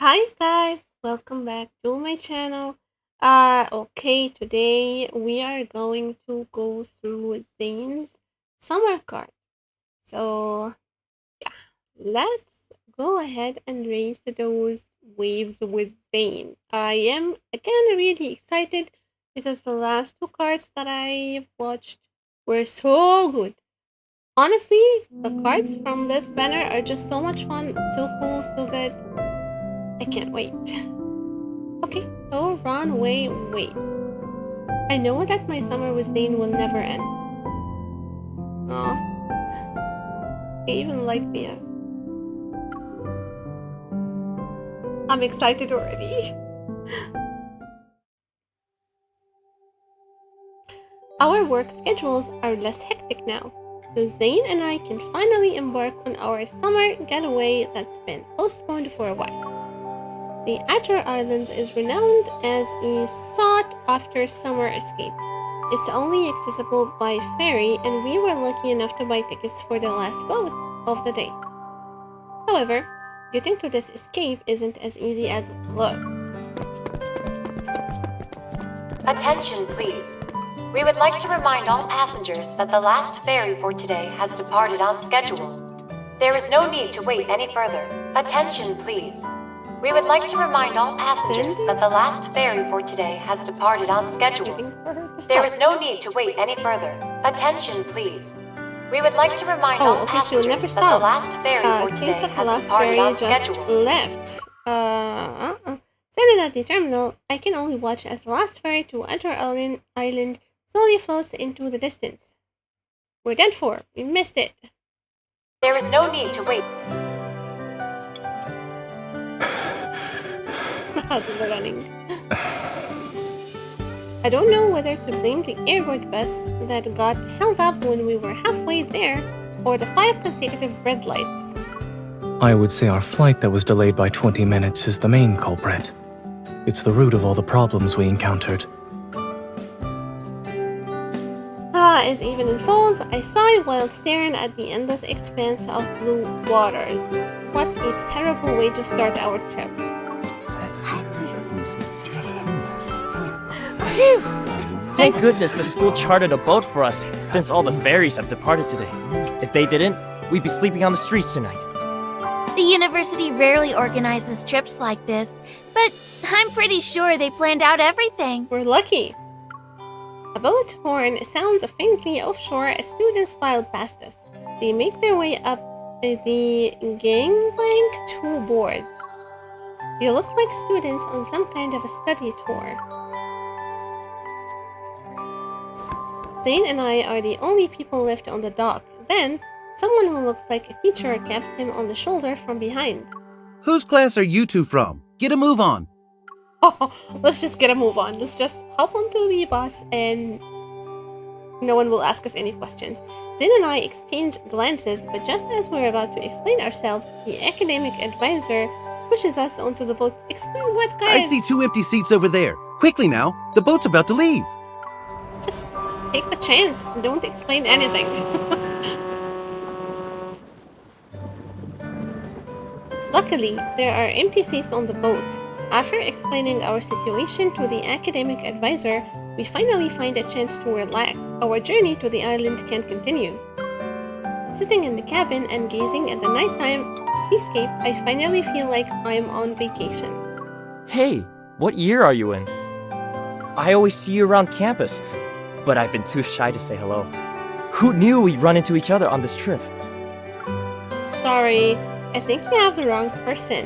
Hi guys, welcome back to my channel. Okay, today we are going to go through Zane's summer card. So, yeah, let's go ahead and race those waves with Zane. I am again really excited because the last two cards that I've watched were so good. Honestly, the cards from this banner are just so much fun, so cool, so good. I can't wait. Okay, so Runaway waves. I know that my summer with Zane will never end. Aw, I even like the. I'm excited already. Our work schedules are less hectic now, so Zane and I can finally embark on our summer getaway that's been postponed for a while. The Outer Islands is renowned as a sought-after summer escape. It's only accessible by ferry, and we were lucky enough to buy tickets for the last boat of the day. However, getting to this escape isn't as easy as it looks. Attention, please. We would like to remind all passengers that the last ferry for today has departed on schedule. There is no need to wait any further. Attention, please. We would like to remind all passengers that the last ferry for today has departed on schedule. There is no need to wait any further. Attention, please. We would like to remind all passengers that the last ferry for today has departed on schedule. Left. Standing at the terminal, I can only watch as the last ferry to Outer Island slowly floats into the distance. We're done for. We missed it. There is no need to wait. How's it running? I don't know whether to blame the airport bus that got held up when we were halfway there, or the 5 consecutive red lights. I would say our flight that was delayed by 20 minutes is the main culprit. It's the root of all the problems we encountered. As evening falls, I sigh while staring at the endless expanse of blue waters. What a terrible way to start our trip. Phew! Thank goodness the school chartered a boat for us, since all the ferries have departed today. If they didn't, we'd be sleeping on the streets tonight. The university rarely organizes trips like this, but I'm pretty sure they planned out everything. We're lucky. A bullet horn sounds faintly offshore as students file past us. They make their way up the gangplank to board. They look like students on some kind of a study tour. Zane and I are the only people left on the dock. Then, someone who looks like a teacher taps him on the shoulder from behind. Whose class are you two from? Get a move on. Oh, let's just get a move on. Let's just hop onto the bus and no one will ask us any questions. Zane and I exchange glances, but just as we're about to explain ourselves, the academic advisor pushes us onto the boat. Explain what, guys? I see 2 empty seats over there. Quickly now, the boat's about to leave. Just take the chance. Don't explain anything. Luckily, there are empty seats on the boat. After explaining our situation to the academic advisor, we finally find a chance to relax. Our journey to the island can continue. Sitting in the cabin and gazing at the nighttime seascape, I finally feel like I'm on vacation. Hey, what year are you in? I always see you around campus, but I've been too shy to say hello. Who knew we'd run into each other on this trip? Sorry, I think you have the wrong person.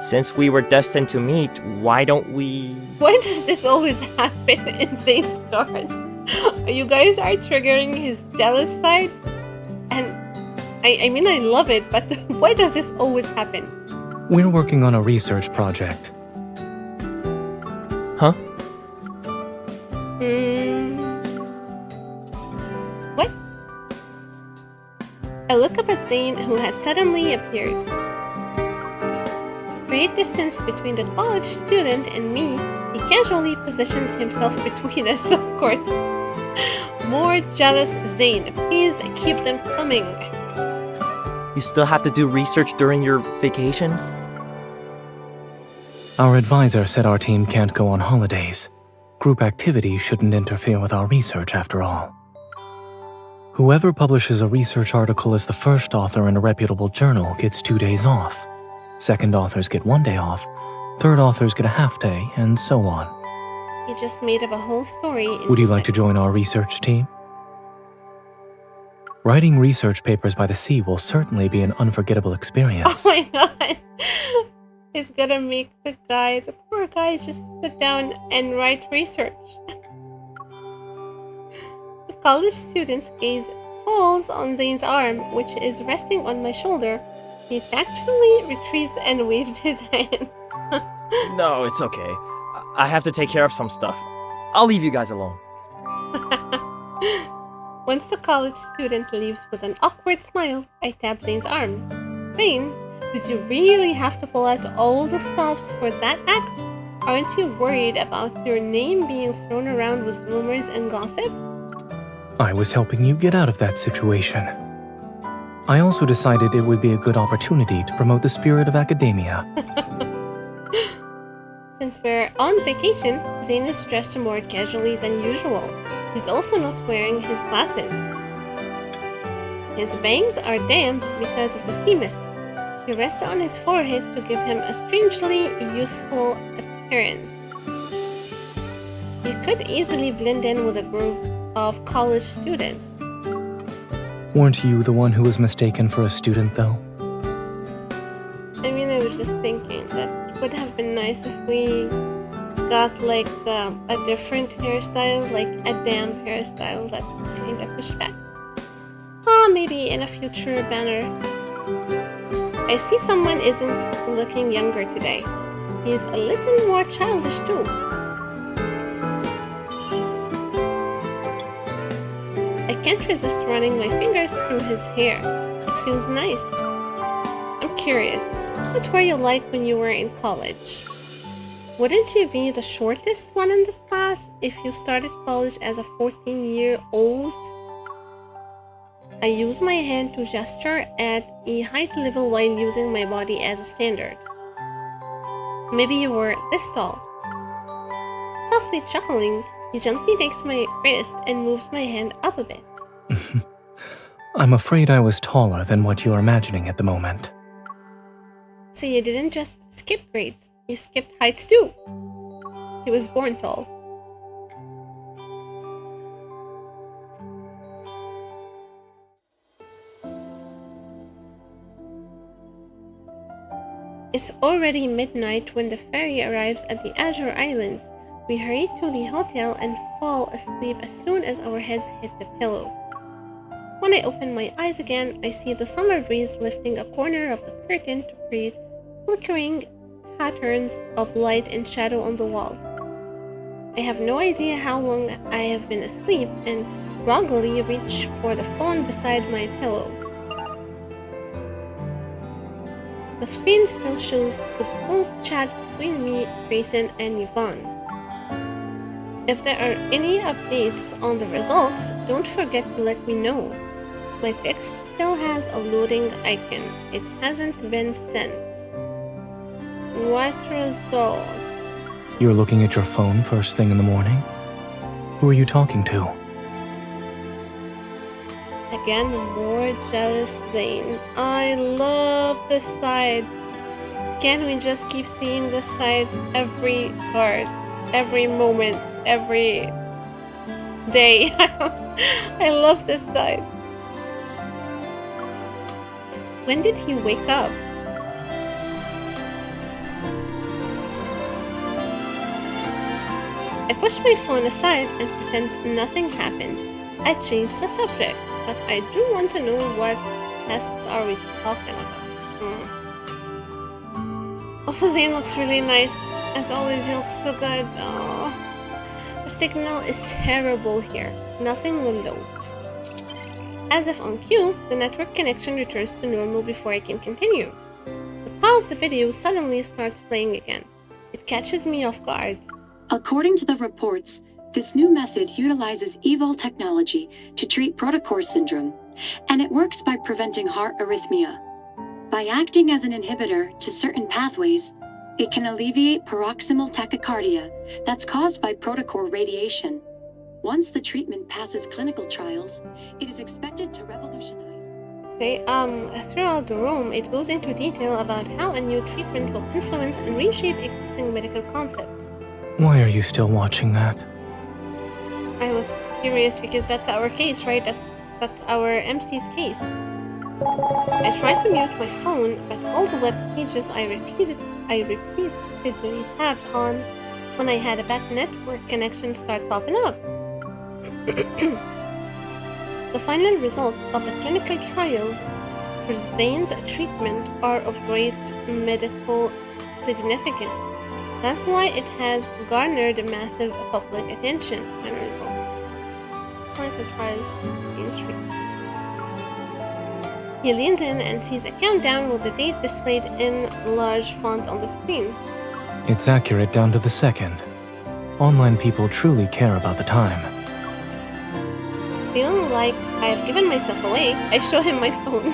Since we were destined to meet, why don't we... Why does this always happen in Zane's card? You guys are triggering his jealous side? And I mean, I love it, but why does this always happen? We're working on a research project. Huh? What? I look up at Zane, who had suddenly appeared. To create distance between the college student and me, he casually positions himself between us, of course. More jealous Zane. Please keep them coming. You still have to do research during your vacation? Our advisor said our team can't go on holidays. Group activities shouldn't interfere with our research after all. Whoever publishes a research article as the first author in a reputable journal gets 2 days off. Second authors get 1 day off. Third authors get a half day, and so on. He just made up a whole story. Would you like to join our research team? Writing research papers by the sea will certainly be an unforgettable experience. Oh my god. He's gonna make the poor guy, just sit down and write research. The college student's gaze falls on Zayne's arm, which is resting on my shoulder. He tactfully retreats and waves his hand. No, it's okay. I have to take care of some stuff. I'll leave you guys alone. Once the college student leaves with an awkward smile, I tap Zayne's arm. Zayne, did you really have to pull out all the stops for that act? Aren't you worried about your name being thrown around with rumors and gossip? I was helping you get out of that situation. I also decided it would be a good opportunity to promote the spirit of academia. Since we're on vacation, Zayne is dressed more casually than usual. He's also not wearing his glasses. His bangs are damp because of the sea mist. He rests on his forehead to give him a strangely youthful appearance. He could easily blend in with a group of college students. Weren't you the one who was mistaken for a student, though? I mean, I was just thinking that it would have been nice if we got like a different hairstyle, like a damp hairstyle that kind of pushed back. Maybe in a future banner. I see someone isn't looking younger today. He's a little more childish too. I can't resist running my fingers through his hair. It feels nice. I'm curious, what were you like when you were in college? Wouldn't you be the shortest one in the class if you started college as a 14-year-old? I use my hand to gesture at a height level while using my body as a standard. Maybe you were this tall. Softly chuckling, he gently takes my wrist and moves my hand up a bit. I'm afraid I was taller than what you're imagining at the moment. So you didn't just skip grades, you skipped heights too. He was born tall. It's already midnight when the ferry arrives at the Azure Islands. We hurry to the hotel and fall asleep as soon as our heads hit the pillow. When I open my eyes again, I see the summer breeze lifting a corner of the curtain to create flickering patterns of light and shadow on the wall. I have no idea how long I have been asleep and groggily reach for the phone beside my pillow. The screen still shows the group chat between me, Grayson, and Yvonne. If there are any updates on the results, don't forget to let me know. My text still has a loading icon. It hasn't been sent. What results? You're looking at your phone first thing in the morning? Who are you talking to? Again, more jealous Zayne. I love this side. Can't we just keep seeing this side every part, every moment, every day? I love this side. When did he wake up? I push my phone aside and pretend nothing happened. I change the subject, but I do want to know what tests are we talking about. Also, Zayne looks really nice. As always, he looks so good. Oh, the signal is terrible here. Nothing will load. As if on cue, the network connection returns to normal before I can continue. To pause the video suddenly starts playing again. It catches me off guard. According to the reports, this new method utilizes evil technology to treat protocore syndrome, and it works by preventing heart arrhythmia. By acting as an inhibitor to certain pathways, It can alleviate paroxysmal tachycardia that's caused by protocore radiation. Once the treatment passes clinical trials, it is expected to revolutionize. Okay, throughout the room, it goes into detail about how a new treatment will influence and reshape existing medical concepts. Why are you still watching that? I was curious because that's our case, right? That's our MC's case. I tried to mute my phone, but all the web pages I repeatedly tapped on when I had a bad network connection start popping up. The final results of the clinical trials for Zayne's treatment are of great medical significance. That's why it has garnered massive public attention. Final results. Clinical trials for Zayne's treatment. He leans in and sees a countdown with the date displayed in large font on the screen. It's accurate down to the second. Online people truly care about the time. Feeling like I've given myself away, I show him my phone.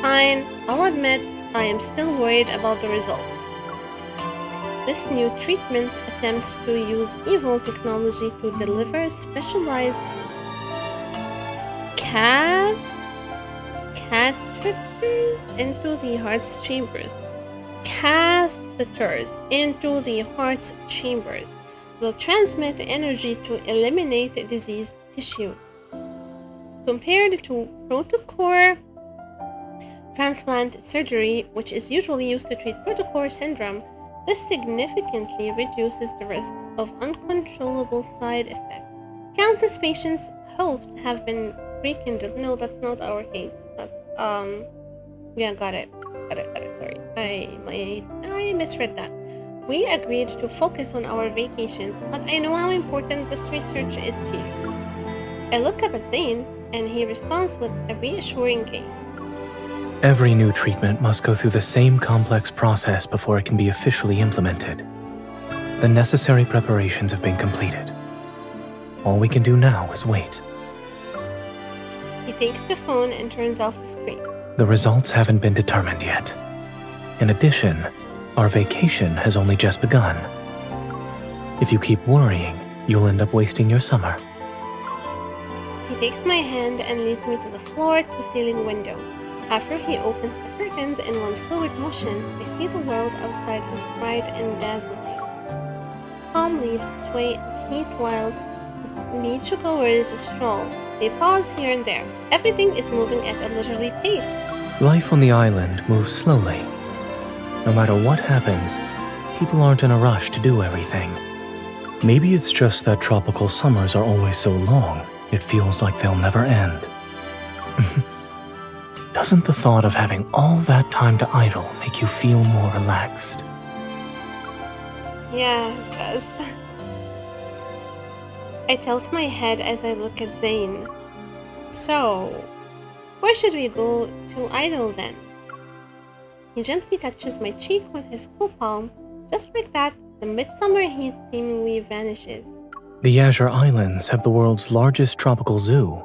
Fine, I'll admit I am still worried about the results. This new treatment attempts to use evil technology to deliver specialized catheters into the heart's chambers. Catheters into the heart's chambers will transmit energy to eliminate diseased tissue. Compared to protocore transplant surgery, which is usually used to treat protocore syndrome, this significantly reduces the risks of uncontrollable side effects. Countless patients' hopes have been rekindled. No, that's not our case. That's yeah, got it. Sorry, I misread that. We agreed to focus on our vacation, but I know how important this research is to you. I look up at Zayne, and he responds with a reassuring gaze. Every new treatment must go through the same complex process before it can be officially implemented. The necessary preparations have been completed. All we can do now is wait. He takes the phone and turns off the screen. The results haven't been determined yet. In addition, our vacation has only just begun. If you keep worrying, you'll end up wasting your summer. He takes my hand and leads me to the floor-to-ceiling window. After he opens the curtains in one fluid motion, I see the world outside is bright and dazzling. Palm leaves sway in the heat while beachgoers stroll. They pause here and there. Everything is moving at a leisurely pace. Life on the island moves slowly. No matter what happens, people aren't in a rush to do everything. Maybe it's just that tropical summers are always so long, it feels like they'll never end. Doesn't the thought of having all that time to idle make you feel more relaxed? Yeah, it does. I tilt my head as I look at Zayne. So, where should we go to idle then? He gently touches my cheek with his cool palm. Just like that, the midsummer heat seemingly vanishes. The Azure Islands have the world's largest tropical zoo,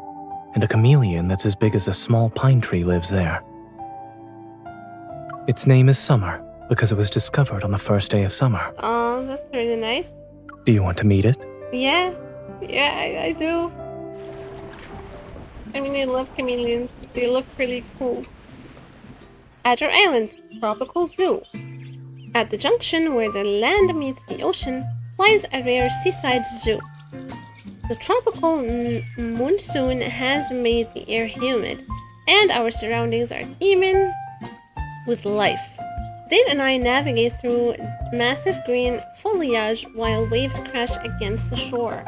and a chameleon that's as big as a small pine tree lives there. Its name is Summer, because it was discovered on the first day of summer. Oh, that's really nice. Do you want to meet it? Yeah, I do. I mean, I love chameleons. They look really cool. Azure Islands Tropical Zoo. At the junction where the land meets the ocean lies a rare seaside zoo. The tropical monsoon has made the air humid, and our surroundings are teeming with life. Zayne and I navigate through massive green foliage while waves crash against the shore.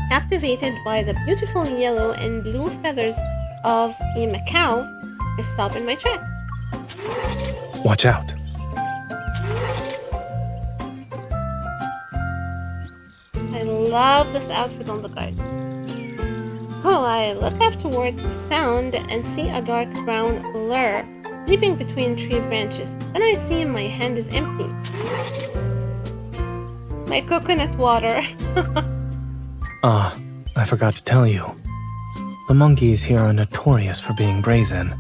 Captivated by the beautiful yellow and blue feathers of a macaw, I stop in my tracks. Watch out. I love this outfit on the guide. Oh, I look up toward the sound and see a dark brown blur leaping between tree branches. Then I see my hand is empty. My coconut water. I forgot to tell you. The monkeys here are notorious for being brazen.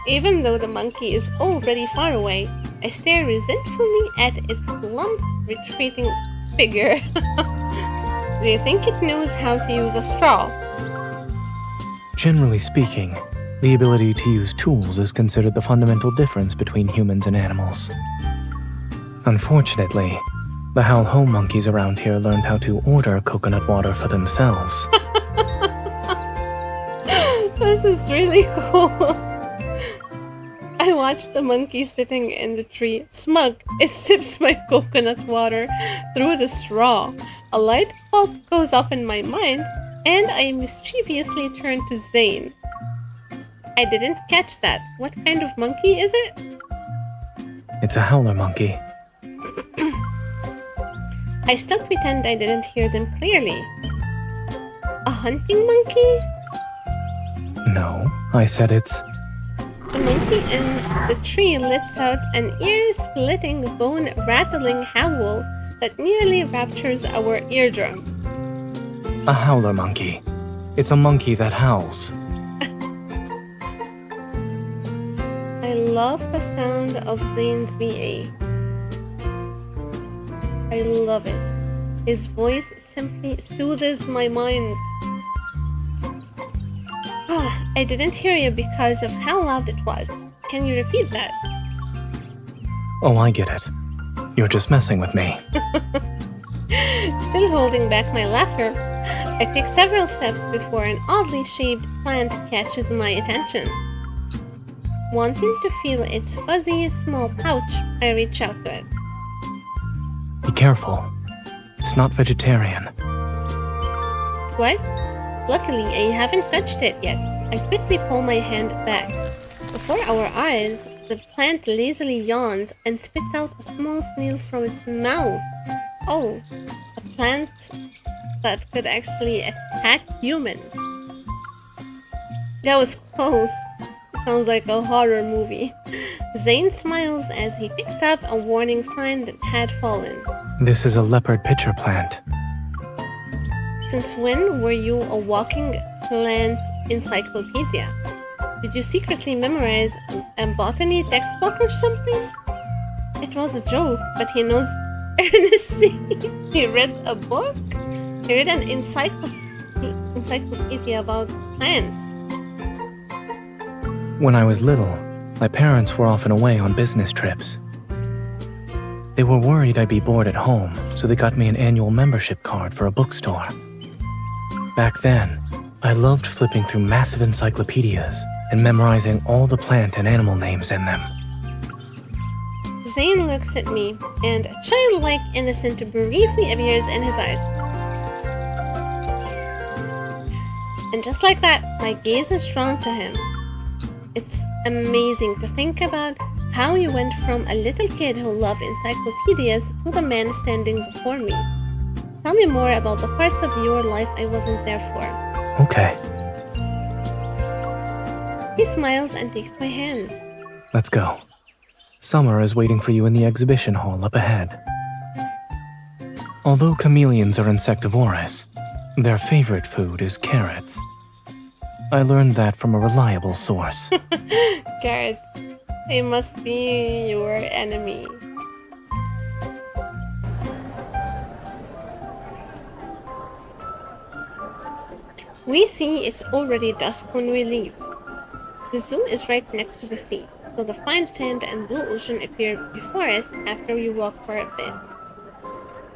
Even though the monkey is already far away, I stare resentfully at its plump, retreating figure. Do you think it knows how to use a straw? Generally speaking, the ability to use tools is considered the fundamental difference between humans and animals. Unfortunately, the Howl Home monkeys around here learned how to order coconut water for themselves. This is really cool. I watch the monkey sitting in the tree, smug. It sips my coconut water through the straw. A light bulb goes off in my mind, and I mischievously turn to Zayne. I didn't catch that. What kind of monkey is it? It's a howler monkey. I still pretend I didn't hear them clearly. A hunting monkey? No, I said it's... The monkey in the tree lets out an ear-splitting, bone-rattling howl that nearly raptures our eardrum. a howler monkey. It's a monkey that howls. I love the sound of Zayne's VA. I love it. His voice simply soothes my mind. I didn't hear you because of how loud it was. Can you repeat that? Oh, I get it. You're just messing with me. Still holding back my laughter, I take several steps before an oddly shaped plant catches my attention. Wanting to feel its fuzzy, small pouch, I reach out to it. Be careful. It's not vegetarian. What? Luckily, I haven't touched it yet. I quickly pull my hand back. Before our eyes, the plant lazily yawns and spits out a small snail from its mouth. Oh, a plant that could actually attack humans. That was close. Sounds like a horror movie. Zayne smiles as he picks up a warning sign that had fallen. This is a leopard pitcher plant. Since when were you a walking plant encyclopedia? Did you secretly memorize a botany textbook or something? It was a joke, but he knows earnestly. He read a book? He read an encyclopedia about plants. When I was little, my parents were often away on business trips. They were worried I'd be bored at home, so they got me an annual membership card for a bookstore. Back then, I loved flipping through massive encyclopedias and memorizing all the plant and animal names in them. Zayne looks at me, and a childlike innocence briefly appears in his eyes. And just like that, my gaze is drawn to him. It's amazing to think about how you went from a little kid who loved encyclopedias to the man standing before me. Tell me more about the parts of your life I wasn't there for. Okay, He smiles and takes my hand. let's go. Summer is waiting for you in the exhibition hall up ahead. Although chameleons are insectivorous, their favorite food is carrots. I learned that from a reliable source. Carrots, they must be your enemy. We see it's already dusk when we leave. The zoo is right next to the sea, so the fine sand and blue ocean appear before us after we walk for a bit.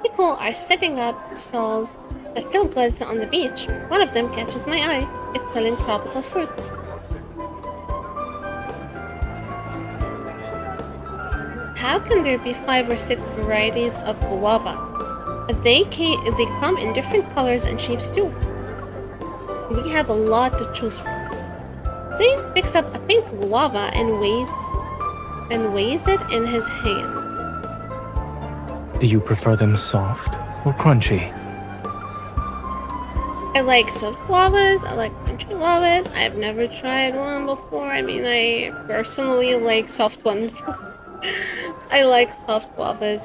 People are setting up stalls that sell goods on the beach. One of them catches my eye. It's selling tropical fruits. How can there be 5 or 6 varieties of guava? They come in different colors and shapes too. We have a lot to choose from. Zayne picks up a pink guava and weighs it in his hand. Do you prefer them soft or crunchy? I like soft guavas, I like crunchy guavas. I've never tried one before. I mean, I personally like soft ones. I like soft guavas.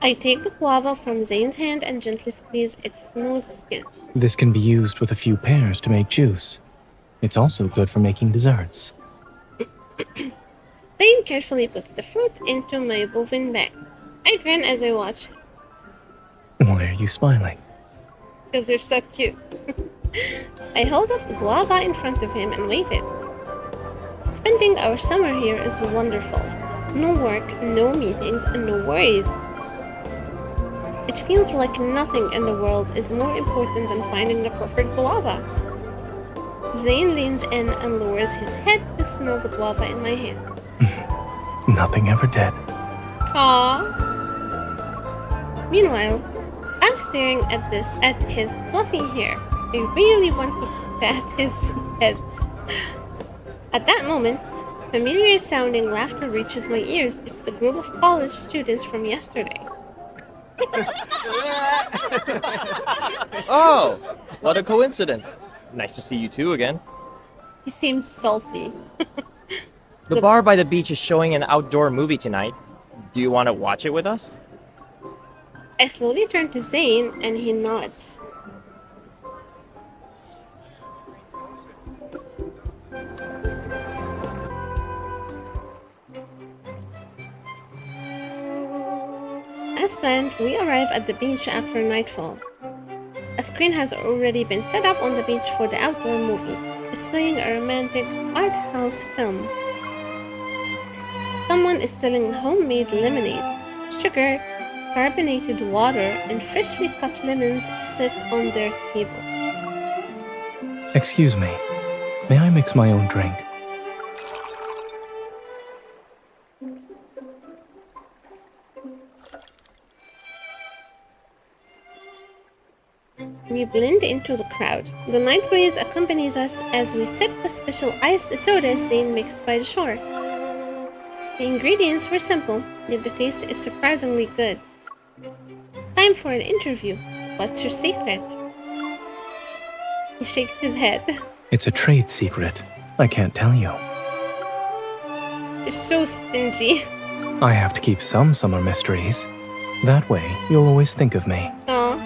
I take the guava from Zayne's hand and gently squeeze its smooth skin. This can be used with a few pears to make juice. It's also good for making desserts. Zayne Zane carefully puts the fruit into my woven bag. I grin as I watch Why are you smiling? because they're so cute. I hold up the guava in front of him and wave it. Spending our summer here is wonderful. No work, no meetings, and no worries. It feels like nothing in the world is more important than finding the perfect guava. Zane leans in and lowers his head to smell the guava in my hand. Nothing ever did. Aww. Meanwhile, I'm staring at his fluffy hair. I really want to pat his head. At that moment, familiar sounding laughter reaches my ears. It's the group of college students from yesterday. Oh, what a coincidence. Nice to see you two again. He seems salty. The bar by the beach is showing an outdoor movie tonight. Do you want to watch it with us? I slowly turn to Zane and he nods. As planned, we arrive at the beach after nightfall. A screen has already been set up on the beach for the outdoor movie, displaying a romantic art house film. Someone is selling homemade lemonade. Sugar, carbonated water, and freshly cut lemons sit on their table. Excuse me. May I mix my own drink? We blend into the crowd. The night breeze accompanies us as we sip the special iced soda Zane mixed by the shore. The ingredients were simple, yet the taste is surprisingly good. Time for an interview. What's your secret? He shakes his head. It's a trade secret. I can't tell you. You're so stingy. I have to keep some summer mysteries. That way, you'll always think of me. Aw.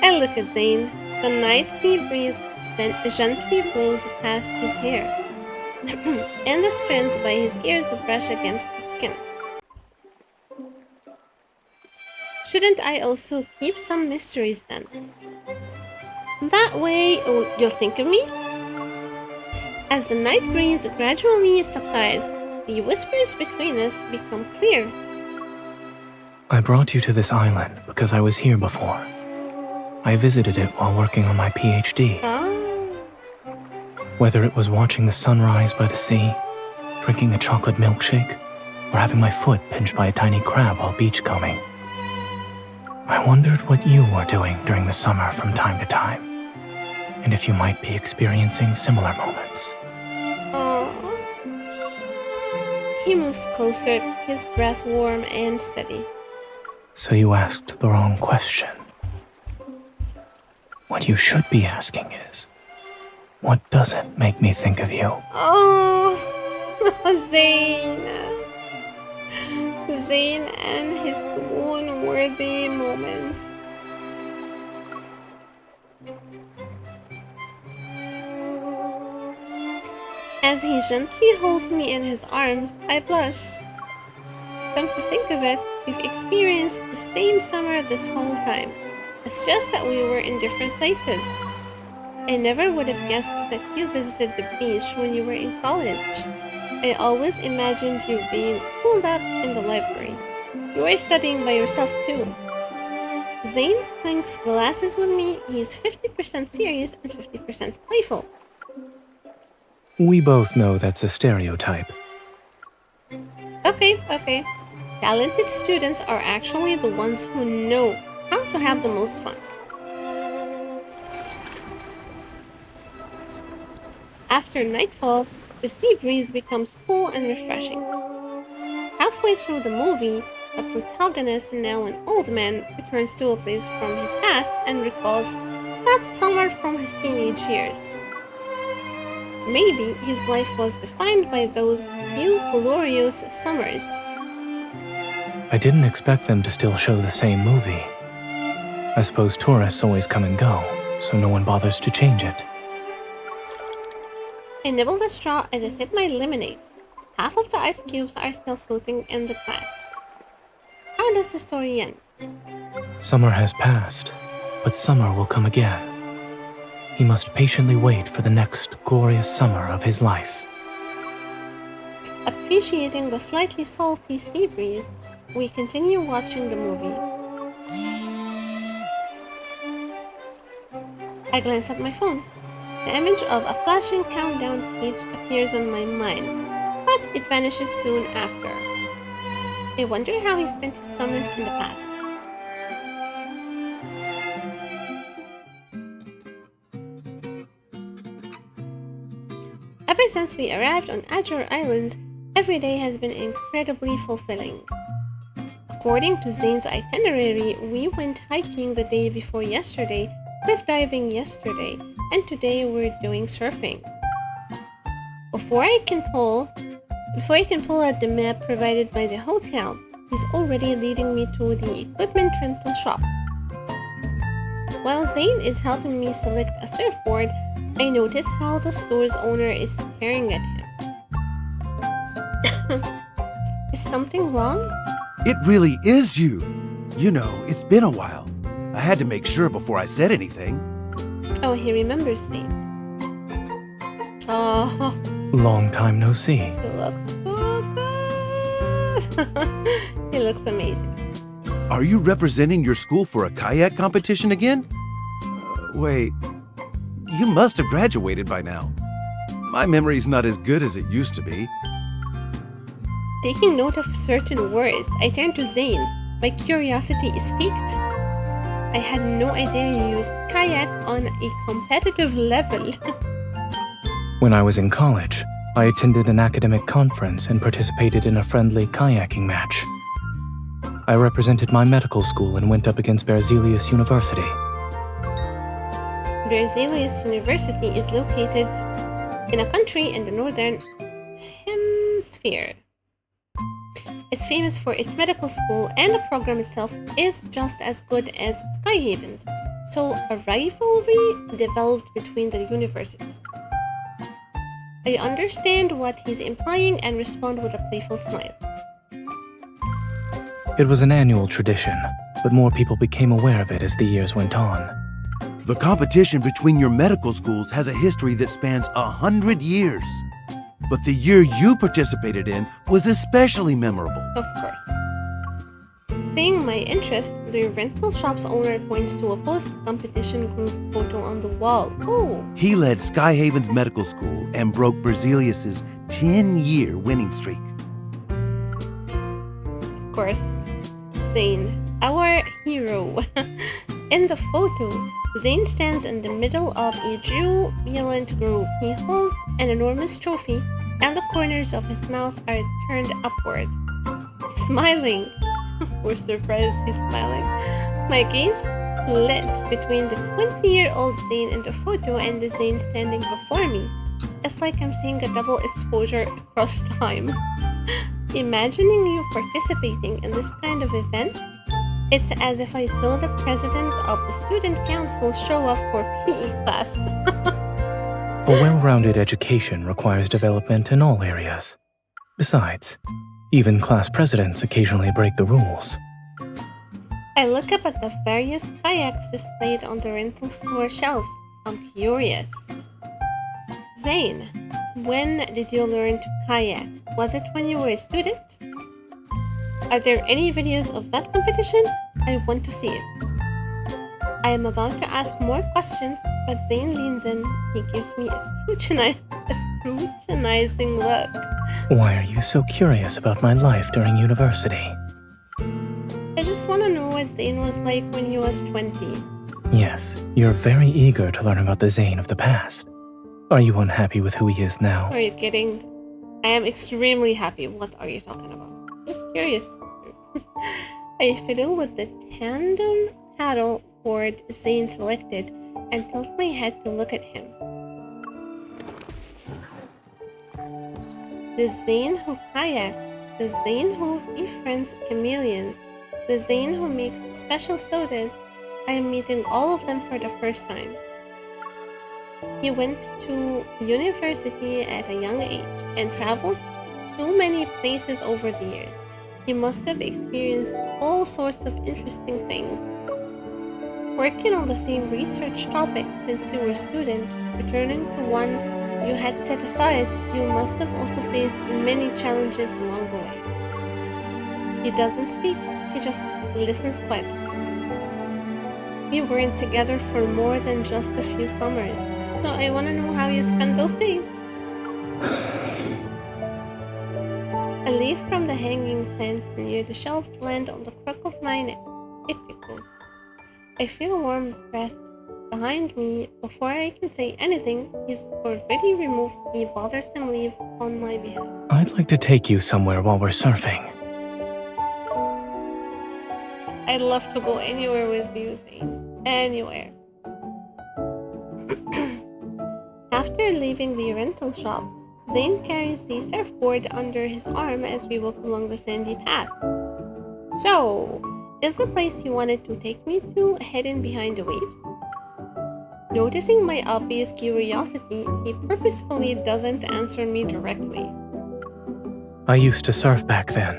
I look at Zane. The night sea breeze then gently blows past his hair, and the strands by his ears brush against his skin. Shouldn't I also keep some mysteries then? That way, you'll think of me? As the night breeze gradually subsides, the whispers between us become clear. I brought you to this island because I was here before. I visited it while working on my PhD. Oh. Whether it was watching the sunrise by the sea, drinking a chocolate milkshake, or having my foot pinched by a tiny crab while beachcombing. I wondered what you were doing during the summer from time to time, and if you might be experiencing similar moments. Oh. He moves closer, his breath warm and steady. So you asked the wrong question. What you should be asking is, what doesn't make me think of you? Oh, Zane. Zane and his swoon-worthy moments. As he gently holds me in his arms, I blush. Come to think of it, we've experienced the same summer this whole time. It's just that we were in different places. I never would have guessed that you visited the beach when you were in college. I always imagined you being holed up in the library. You were studying by yourself too. Zane clinks glasses with me. He's 50% serious and 50% playful. We both know that's a stereotype. Okay. Talented students are actually the ones who know how to have the most fun. After nightfall, the sea breeze becomes cool and refreshing. Halfway through the movie, the protagonist, now an old man, returns to a place from his past and recalls that summer from his teenage years. Maybe his life was defined by those few glorious summers. I didn't expect them to still show the same movie. I suppose tourists always come and go, so no one bothers to change it. I nibble the straw as I sip my lemonade. half of the ice cubes are still floating in the glass. How does the story end? Summer has passed, but summer will come again. He must patiently wait for the next glorious summer of his life. Appreciating the slightly salty sea breeze, we continue watching the movie. I glance at my phone. The image of a flashing countdown page appears on my mind, but it vanishes soon after. I wonder how he spent his summers in the past. Ever since we arrived on Azure Islands, every day has been incredibly fulfilling. According to Zayne's itinerary, we went hiking the day before yesterday, cliff diving yesterday, and today we're doing surfing. Before I can pull out the map provided by the hotel, he's already leading me to the equipment rental shop. While Zayne is helping me select a surfboard, I notice how the store's owner is staring at him. Is something wrong? It really is you. You know, it's been a while. I had to make sure before I said anything. Oh, he remembers Zayne. Oh, Long time no see. he looks so good. He looks amazing. Are you representing your school for a kayak competition again? Wait, you must have graduated by now. My memory's not as good as it used to be. Taking note of certain words, I turn to Zayne. My curiosity is piqued. I had no idea you used kayak on a competitive level. When I was in college, I attended an academic conference and participated in a friendly kayaking match. I represented my medical school and went up against Berzelius University. Berzelius University is located in a country in the northern hemisphere. It's famous for its medical school, and the program itself is just as good as Skyhaven's, so a rivalry developed between the universities. I understand what he's implying and respond with a playful smile. It was an annual tradition, but more people became aware of it as the years went on. The competition between your medical schools has a history that spans 100 years. But the year you participated in was especially memorable. Of course. Seeing my interest, the rental shop's owner points to a post-competition group photo on the wall. Oh, He led Skyhaven's medical school and broke Berzelius's 10-year winning streak. of course. Zayne, our hero. In the photo, Zayne stands in the middle of a jubilant group. He holds an enormous trophy, and the corners of his mouth are turned upward. He's smiling. We're surprised he's smiling. My gaze lives between the 20-year-old Zayne in the photo and the Zayne standing before me. It's like I'm seeing a double exposure across time. Imagining you participating in this kind of event, it's as if I saw the president of the student council show up for PE class. A well-rounded education requires development in all areas. Besides, even class presidents occasionally break the rules. I look up at the various kayaks displayed on the rental store shelves. I'm curious. Zayne, when did you learn to kayak? Was it when you were a student? Are there any videos of that competition? I want to see it. I am about to ask more questions, but Zayne leans in. He gives me a scrutinizing look. Why are you so curious about my life during university? I just want to know what Zayne was like when he was 20. Yes, you're very eager to learn about the Zayne of the past. Are you unhappy with who he is now? Are you kidding? I am extremely happy. What are you talking about? Just curious. I fiddle with the tandem paddle board Zayne selected and tilt my head to look at him. The Zayne who kayaks, the Zayne who befriends chameleons, the Zayne who makes special sodas. I am meeting all of them for the first time. He went to university at a young age and traveled to too many places over the years. You must have experienced all sorts of interesting things. Working on the same research topic since you were a student, returning to one you had set aside, you must have also faced many challenges along the way. He doesn't speak, he just listens quietly. We weren't together for more than just a few summers, so I want to know how you spent those days. A leaf from the hanging plants near the shelves lands on the crook of my neck. It tickles. I feel a warm breath behind me. Before I can say anything, he's already removed the bothersome leaf on my behalf. I'd like to take you somewhere while we're surfing. I'd love to go anywhere with you, Zayne. Anywhere. After leaving the rental shop, Zayne carries the surfboard under his arm as we walk along the sandy path. So, is the place you wanted to take me to hidden behind the waves? Noticing my obvious curiosity, he purposefully doesn't answer me directly. I used to surf back then.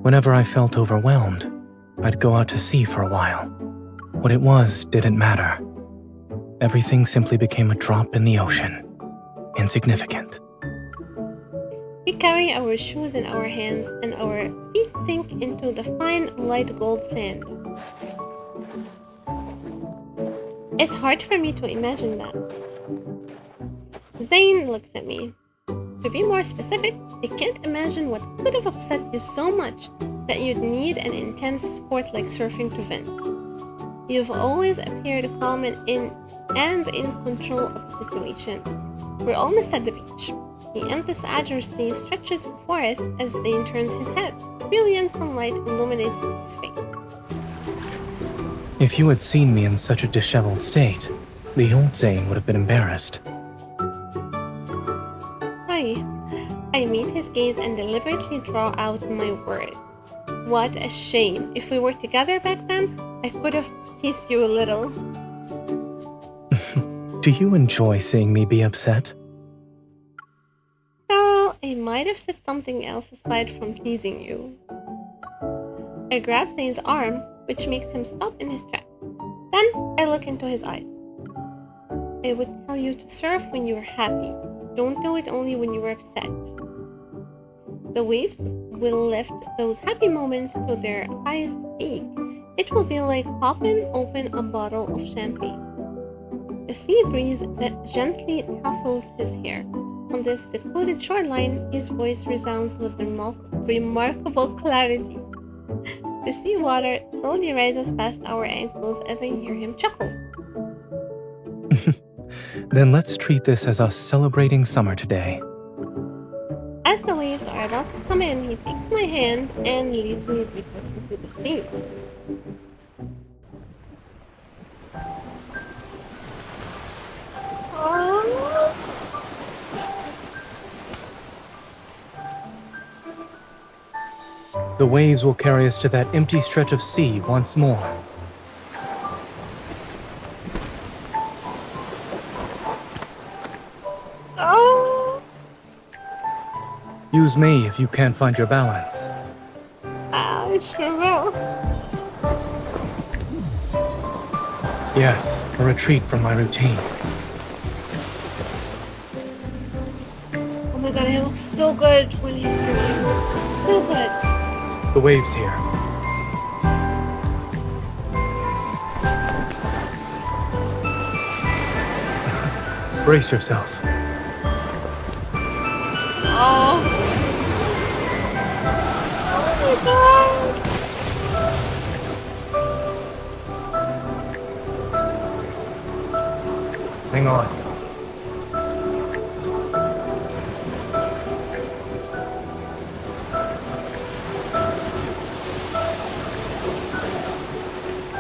Whenever I felt overwhelmed, I'd go out to sea for a while. What it was didn't matter. Everything simply became a drop in the ocean. Insignificant. We carry our shoes in our hands and our feet sink into the fine light gold sand. It's hard for me to imagine that. Zayne looks at me. To be more specific, I can't imagine what could have upset you so much that you'd need an intense sport like surfing to vent. You've always appeared calm and in control of the situation. We're almost at the beach. The endless azure sea stretches before us as Zayne turns his head. Brilliant sunlight illuminates his face. If you had seen me in such a disheveled state, the old Zayne would have been embarrassed. I meet his gaze and deliberately draw out my words. What a shame. If we were together back then, I could have teased you a little. Do you enjoy seeing me be upset? No, I might have said something else aside from teasing you. I grab Zayne's arm, which makes him stop in his tracks. Then I look into his eyes. I would tell you to surf when you're happy. Don't do it only when you're upset. The waves will lift those happy moments to their highest peak. It will be like popping open a bottle of champagne. The sea breeze that gently tousles his hair. On this secluded shoreline, his voice resounds with remarkable clarity. The sea water slowly rises past our ankles as I hear him chuckle. Then let's treat this as us celebrating summer today. As the waves are about to come in, he takes my hand and leads me deeper into the sea. The waves will carry us to that empty stretch of sea once more. Use me if you can't find your balance. I sure will. Yes, a retreat from my routine. Oh my god, he looks so good when he's swimming. So good. The waves here. Brace yourself. Oh. Oh my god. Hang on.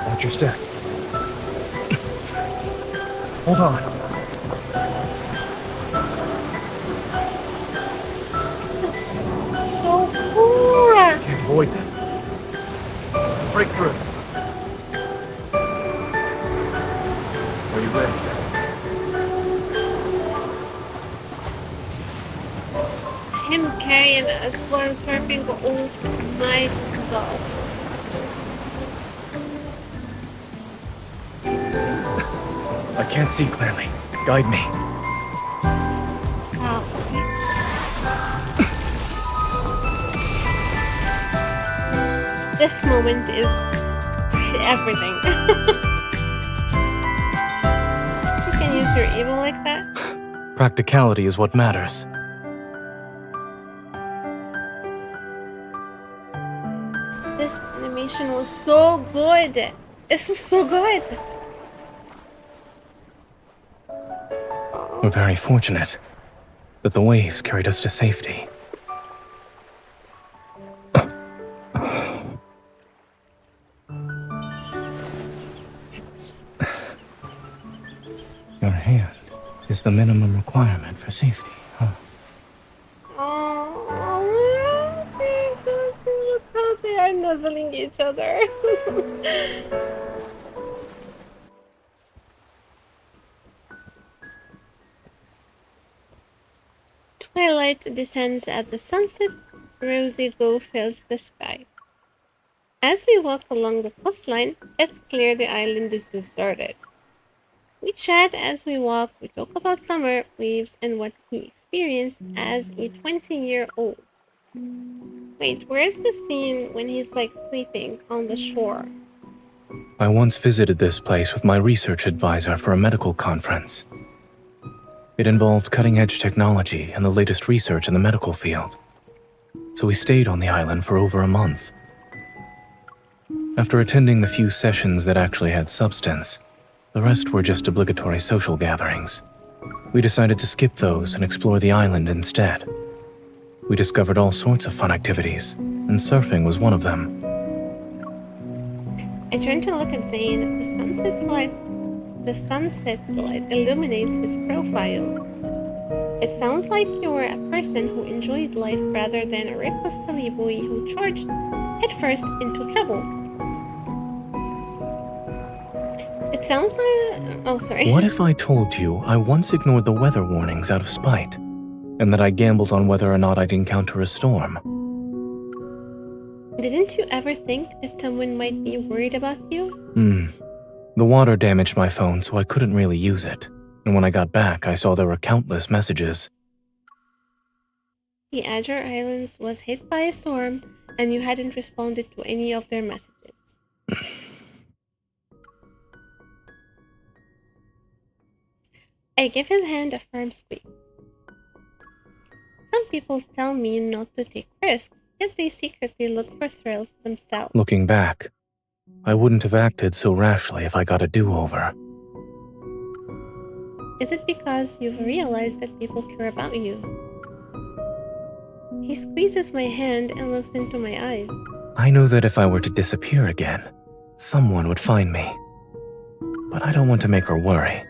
Watch your step. Hold on. That's so cool. Can't avoid them. Break through. Are you ready? Him carrying us while surfing. Oh my god. I can't see clearly. Guide me. Wow. This moment is everything. You can use your evil like that? Practicality is what matters. This animation was so good. This was so good. We're very fortunate that the waves carried us to safety. Your hand is the minimum requirement for safety, huh? Oh, look how they are nuzzling each other. Twilight descends at the sunset, rosy glow fills the sky. As we walk along the coastline, it's clear the island is deserted. We chat as we walk, we talk about summer, waves, and what he experienced as a 20-year-old. Wait, where's the scene when he's like sleeping on the shore? I once visited this place with my research advisor for a medical conference. It involved cutting-edge technology and the latest research in the medical field. So we stayed on the island for over a month. After attending the few sessions that actually had substance, the rest were just obligatory social gatherings. We decided to skip those and explore the island instead. We discovered all sorts of fun activities, and surfing was one of them. I turn to look at Zayne. The sunset light illuminates his profile. It sounds like you were a person who enjoyed life rather than a reckless silly boy who charged headfirst into trouble. It sounds like... Oh, sorry. What if I told you I once ignored the weather warnings out of spite, and that I gambled on whether or not I'd encounter a storm? Didn't you ever think that someone might be worried about you? The water damaged my phone, so I couldn't really use it. And when I got back, I saw there were countless messages. The Azure Islands was hit by a storm, and you hadn't responded to any of their messages. I give his hand a firm squeeze. Some people tell me not to take risks, yet they secretly look for thrills themselves. Looking back, I wouldn't have acted so rashly if I got a do-over. Is it because you've realized that people care about you? He squeezes my hand and looks into my eyes. I know that if I were to disappear again, someone would find me. But I don't want to make her worry.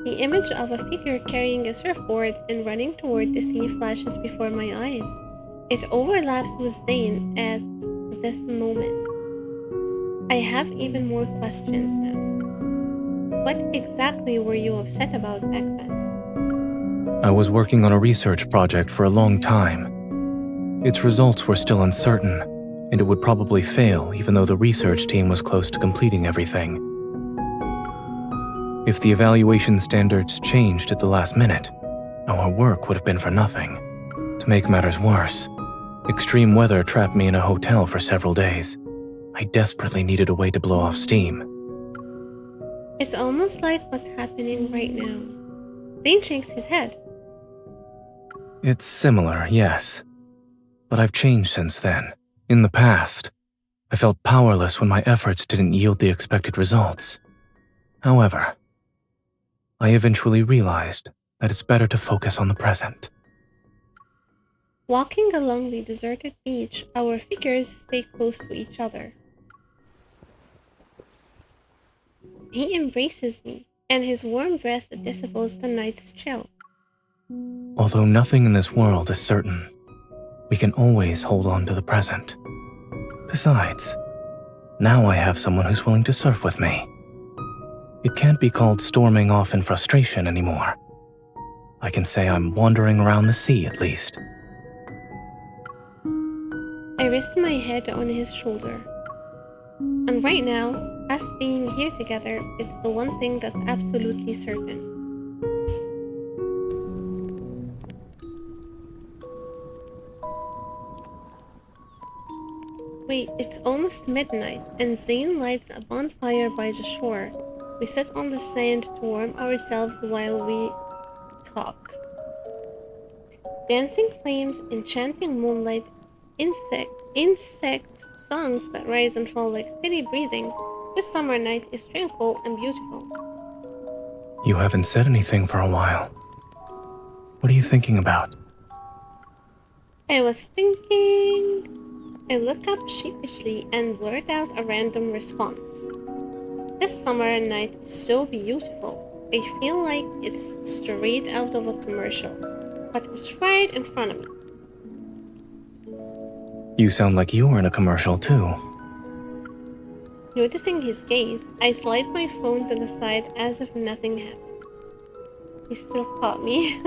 The image of a figure carrying a surfboard and running toward the sea flashes before my eyes. It overlaps with Zayne at this moment. I have even more questions now. What exactly were you upset about back then? I was working on a research project for a long time. Its results were still uncertain, and it would probably fail even though the research team was close to completing everything. If the evaluation standards changed at the last minute, our work would have been for nothing. To make matters worse, extreme weather trapped me in a hotel for several days. I desperately needed a way to blow off steam. It's almost like what's happening right now. Zayne shakes his head. It's similar, yes. But I've changed since then. In the past, I felt powerless when my efforts didn't yield the expected results. However, I eventually realized that it's better to focus on the present. Walking along the deserted beach, our figures stay close to each other. He embraces me, and his warm breath dissipates the night's chill. Although nothing in this world is certain, we can always hold on to the present. Besides, now I have someone who's willing to surf with me. It can't be called storming off in frustration anymore. I can say I'm wandering around the sea at least. I rest my head on his shoulder. And right now, us being here together, it's the one thing that's absolutely certain. Wait, it's almost midnight, and Zayne lights a bonfire by the shore. We sit on the sand to warm ourselves while we talk. Dancing flames, enchanting moonlight, insect songs that rise and fall like steady breathing. This summer night is tranquil and beautiful. You haven't said anything for a while. What are you thinking about? I was thinking. I look up sheepishly and blurt out a random response. This summer night is so beautiful. I feel like it's straight out of a commercial, but it's right in front of me. You sound like you were in a commercial too. Noticing his gaze, I slide my phone to the side as if nothing happened. He still caught me.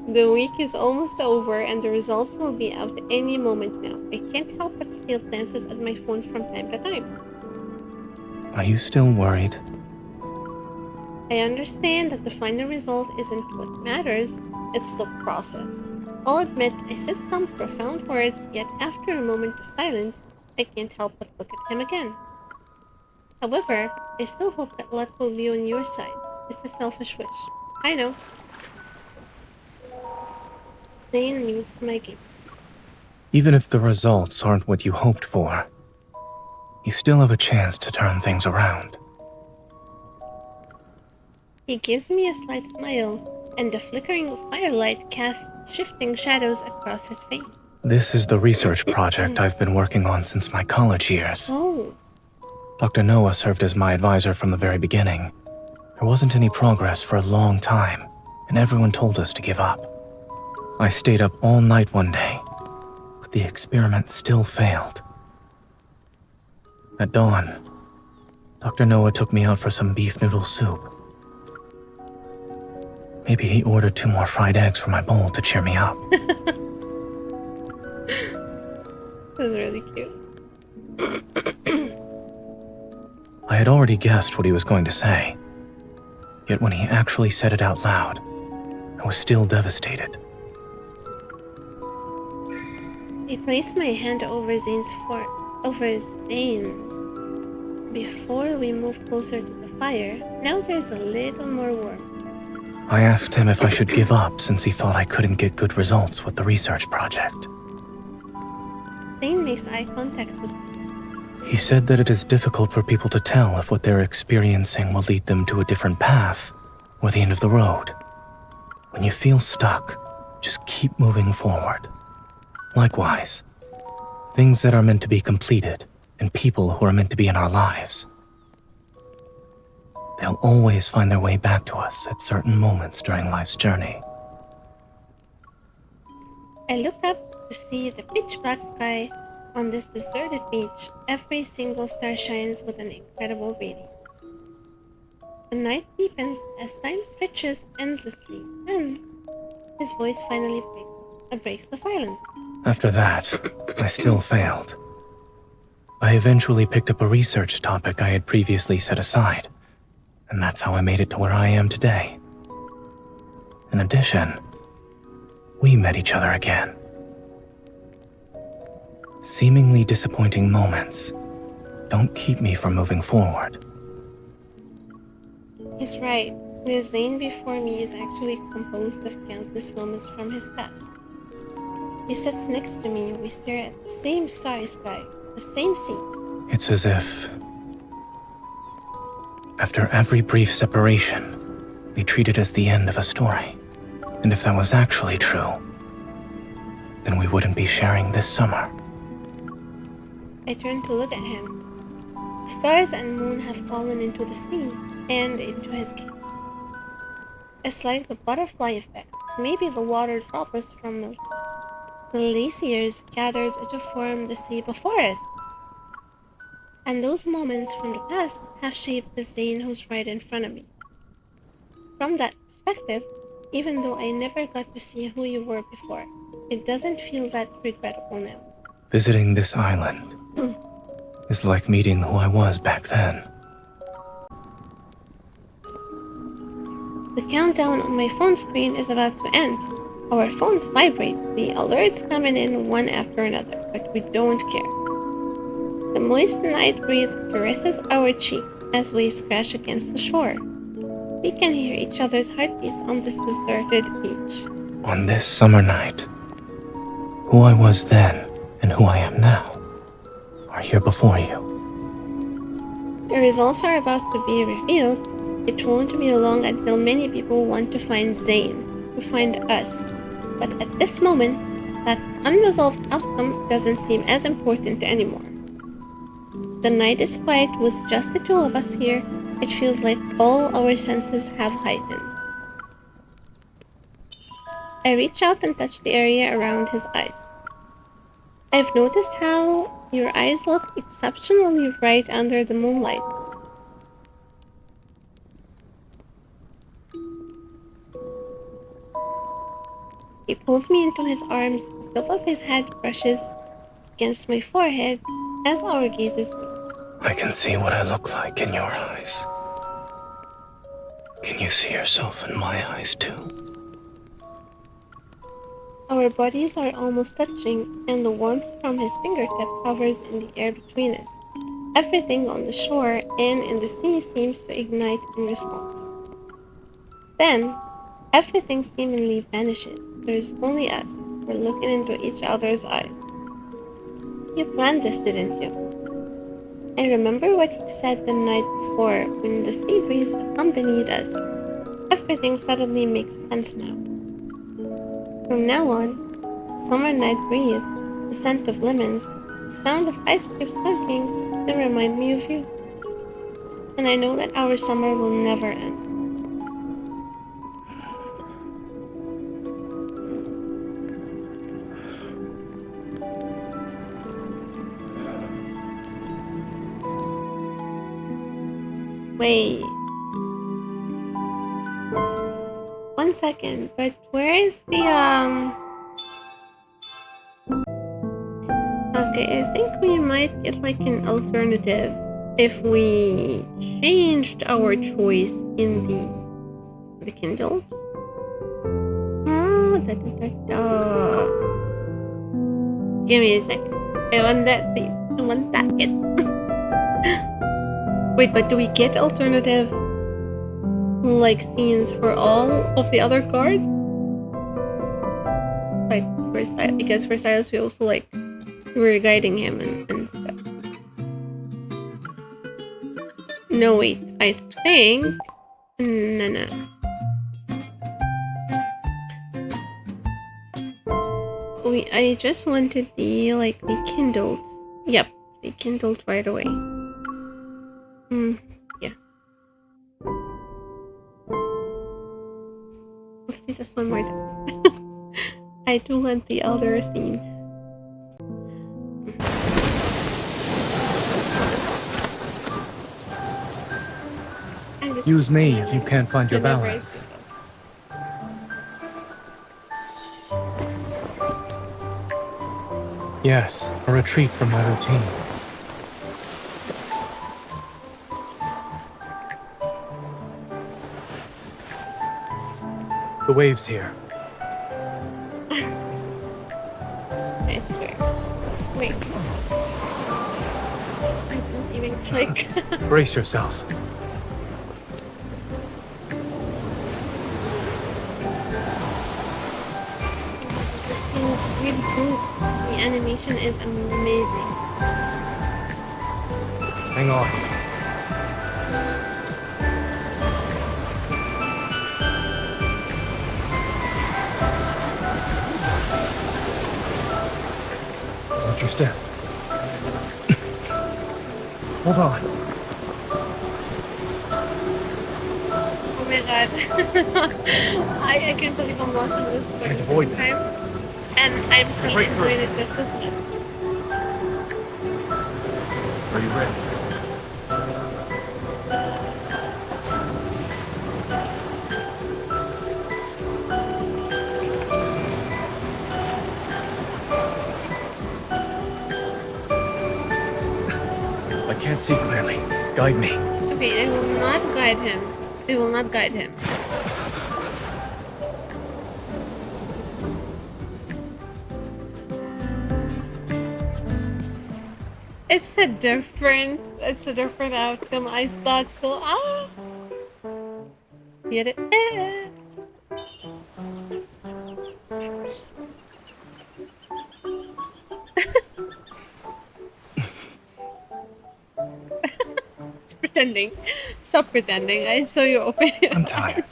The week is almost over and the results will be out any moment now. I can't help but steal glances at my phone from time to time. Are you still worried? I understand that the final result isn't what matters, it's the process. I'll admit I said some profound words, yet after a moment of silence, I can't help but look at him again. However, I still hope that luck will be on your side. It's a selfish wish. I know. Zayne meets my gaze. Even if the results aren't what you hoped for, you still have a chance to turn things around. He gives me a slight smile, and the flickering firelight casts shifting shadows across his face. This is the research project I've been working on since my college years. Oh, Dr. Noah served as my advisor from the very beginning. There wasn't any progress for a long time, and everyone told us to give up. I stayed up all night one day, but the experiment still failed. At dawn, Dr. Noah took me out for some beef noodle soup. Maybe he ordered 2 more fried eggs for my bowl to cheer me up. this is really cute. I had already guessed what he was going to say, yet when he actually said it out loud, I was still devastated. I place my hand over Zayne's before we move closer to the fire. Now there's a little more warmth. I asked him if I should give up since he thought I couldn't get good results with the research project. Zayne makes eye contact with me. He said that it is difficult for people to tell if what they're experiencing will lead them to a different path or the end of the road. When you feel stuck, just keep moving forward. Likewise, things that are meant to be completed and people who are meant to be in our lives, they'll always find their way back to us at certain moments during life's journey. I look up to see the pitch black sky. On this deserted beach, every single star shines with an incredible radiance. The night deepens as time stretches endlessly, and his voice finally breaks the silence. After that, I still failed. I eventually picked up a research topic I had previously set aside, and that's how I made it to where I am today. In addition, we met each other again. Seemingly disappointing moments don't keep me from moving forward. He's right. The Zayne before me is actually composed of countless moments from his past. He sits next to me, we stare at the same starry sky, the same scene. It's as if, after every brief separation, we treat it as the end of a story. And if that was actually true, then we wouldn't be sharing this summer. I turn to look at him. The stars and moon have fallen into the sea and into his gaze. It's like the butterfly effect. Maybe the water droplets from the glaciers gathered to form the sea before us. And those moments from the past have shaped the Zayne who's right in front of me. From that perspective, even though I never got to see who you were before. It doesn't feel that regrettable now. Visiting this island is like meeting who I was back then. The countdown on my phone screen is about to end. Our phones vibrate, the alerts coming in one after another, but we don't care. The moist night breeze caresses our cheeks as we scratch against the shore. We can hear each other's heartbeats on this deserted beach. On this summer night, who I was then and who I am now are here before you. The results are about to be revealed. It won't be long until many people want to find Zayne, to find us. But at this moment, that unresolved outcome doesn't seem as important anymore. The night is quiet with just the two of us here. It feels like all our senses have heightened. I reach out and touch the area around his eyes. I've noticed how your eyes look exceptionally bright under the moonlight. He pulls me into his arms, the top of his head brushes against my forehead as our gazes meet. I can see what I look like in your eyes. Can you see yourself in my eyes too? Our bodies are almost touching, and the warmth from his fingertips hovers in the air between us. Everything on the shore and in the sea seems to ignite in response. Then, everything seemingly vanishes. There's only us. We're looking into each other's eyes. You planned this, didn't you? I remember what he said the night before when the sea breeze accompanied us. Everything suddenly makes sense now. From now on, summer night breeze, the scent of lemons, the sound of ice cubes dunking, they remind me of you. And I know that our summer will never end. Wait. 1 second, but where is the Okay, I think we might get like an alternative if we changed our choice in the Kindle. Oh, Give me a second. I want that thing. I want that. Yes. Wait, but do we get alternative like scenes for all of the other cards? Like for because for Silas we also like we're guiding him and stuff. No, wait. I think no. I just wanted the kindled. Yep, the kindled right away. Yeah. Let's see this one more time. I do want the elder scene. Use me if you can't find your balance. Yes, a retreat from my routine. The waves here. I swear. Wait. I don't even click. Brace yourself. Really cool. The animation is amazing. Hang on. Watch your step. Hold on. Oh my god. I can't believe I'm watching this for the Avoid first time. And I'm seeing Right it through. when it just this much. Are you ready? can't see clearly. Guide me. Okay, I will not guide him. I will not guide him. It's a different outcome. I thought so. Ah, get it? It's pretending. Stop pretending. I saw you open your I'm eyes. tired.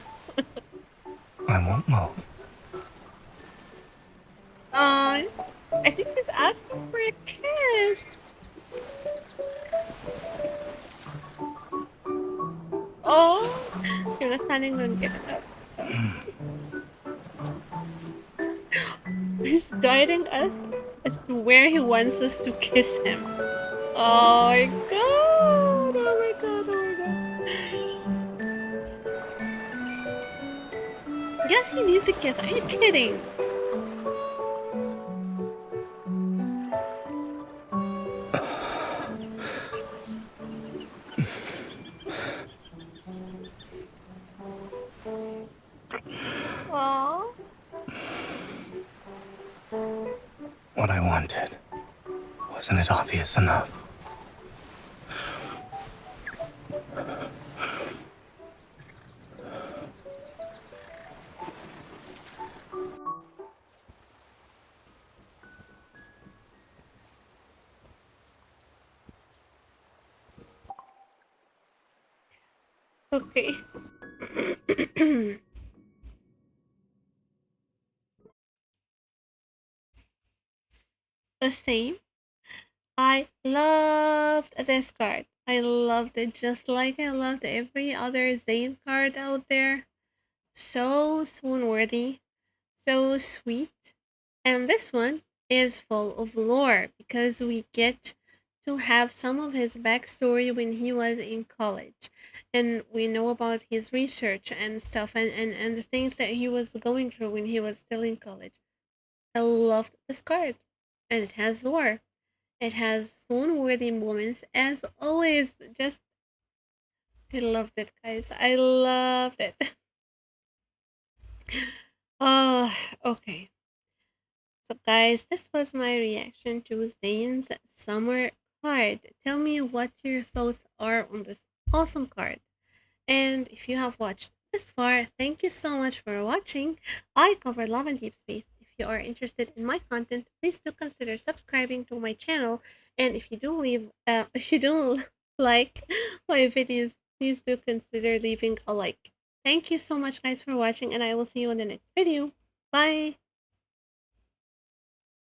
I won't move. I think he's asking for a kiss. Oh, you're not planning on giving up. He's guiding us as to where he wants us to kiss him. Oh my god! Oh my god! Oh my god! Yes, he needs a kiss. Are you kidding? Oh. What I wanted. Wasn't it obvious enough? Okay. The same. I loved this card. I loved it just like I loved every other Zayne card out there. So swoon worthy, so sweet. And this one is full of lore because we get to have some of his backstory when he was in college. And we know about his research and stuff and the things that he was going through when he was still in college. I loved this card. And it has lore. It has swoon-worthy moments as always. Just I loved it, guys. I loved it. Oh, okay. So, guys, this was my reaction to Zane's summer card. Tell me what your thoughts are on this awesome card. And if you have watched this far, thank you so much for watching. I covered Love and Deep Space. If you are interested in my content, please do consider subscribing to my channel. And if you do like my videos, please do consider leaving a like. Thank you so much, guys, for watching, and I will see you in the next video. Bye.